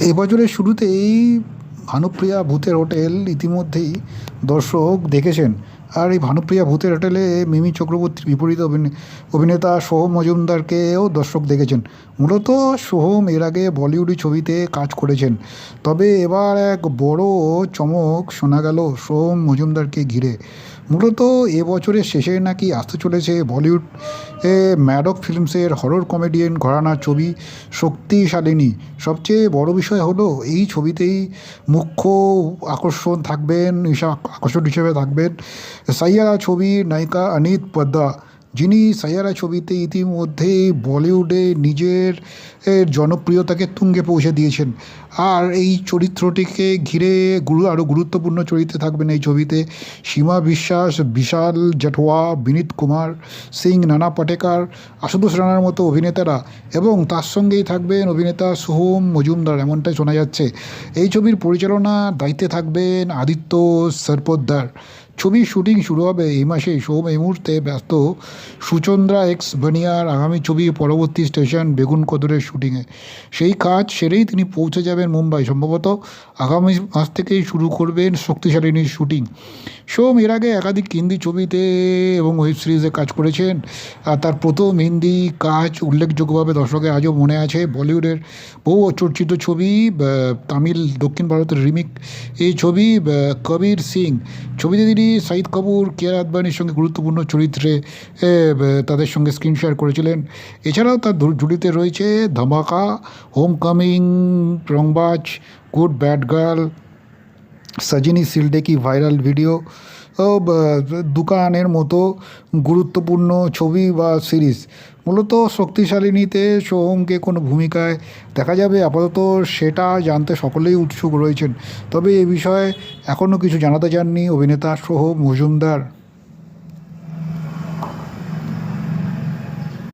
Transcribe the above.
এই বছরের শুরুতেই ভানুপ্রিয়া ভূতের হোটেল ইতিমধ্যেই দর্শক দেখেছেন। আর এই ভানুপ্রিয়া ভূতের হোটেলে মিমি চক্রবর্তীর বিপরীতে অভিনেতা সোহম মজুমদারকেও দর্শক দেখেছেন। মূলত সোহম এর আগে বলিউডি ছবিতে কাজ করেছেন, তবে এবার এক বড় চমক শোনা গেল সোহম মজুমদারকে ঘিরে। মূলত এবছরের শেষে নাকি আসতে চলেছে বলিউড ম্যাডক ফিল্মসের হরর কমেডিয়ান ঘরানার ছবি শক্তিশালিনী। সবচেয়ে বড় বিষয় হলো এই ছবিতেই মুখ্য আকর্ষণ হিসেবে থাকবেন সাইয়ারা ছবির নায়িকা অনিত পদ্মা, যিনি সাইয়ারা ছবিতে ইতিমধ্যেই বলিউডে নিজের জনপ্রিয়তাকে তুঙ্গে পৌঁছে দিয়েছেন। আর এই চরিত্রটিকে ঘিরে আরও গুরুত্বপূর্ণ চরিত্রে থাকবেন এই ছবিতে সীমা বিশ্বাস, বিশাল জাটওয়া, বিনীত কুমার সিং, নানা পাটেকর, আশুতোষ রানার মতো অভিনেতারা, এবং তার সঙ্গেই থাকবেন অভিনেতা সোহম মজুমদার, এমনটাই শোনা যাচ্ছে। এই ছবির পরিচালনার দায়িত্বে থাকবেন আদিত্য সরপোদ্দার। ছবির শুটিং শুরু হবে এই মাসেই। সোহম এই মুহূর্তে ব্যস্ত সুচন্দ্রা এক্স বানিয়ার আগামী ছবির পরবর্তী স্টেশন বেগুন কদরের শুটিংয়ে। সেই কাজ সেরেই তিনি পৌঁছে যাবেন মুম্বাই। সম্ভবত আগামী মাস থেকেই শুরু করবেন শক্তিশালিনীর শুটিং। সোহম এর আগে একাধিক হিন্দি ছবিতে এবং ওয়েব সিরিজে কাজ করেছেন। আর তার প্রথম হিন্দি কাজ উল্লেখযোগ্যভাবে দর্শকের আজও মনে আছে বলিউডের বহু চর্চিত ছবি তামিল দক্ষিণ ভারতের রিমিক এই ছবি কবির সিং। ছবিতে তিনি শাহিদ কাপুর, কিয়ারা আদবানির সঙ্গে গুরুত্বপূর্ণ চরিত্রে তাদের সঙ্গে স্ক্রিন শেয়ার করেছিলেন। এছাড়াও তার জুটিতে রয়েছে ধামাকা, হোম কামিং, রংবাজ, গুড ব্যাড গার্ল, সজিনি সিলডে কি ভাইরাল ভিডিও ও দুকানের মতো গুরুত্বপূর্ণ ছবি বা সিরিজ। মূলত শক্তিশালিনীতে সোহমকে কোনো ভূমিকায় দেখা যাবে আপাতত সেটা জানতে সকলেই উৎসুক রয়েছেন, তবে এ বিষয়ে এখনও কিছু জানাতে চাননি অভিনেতা সোহম মজুমদার।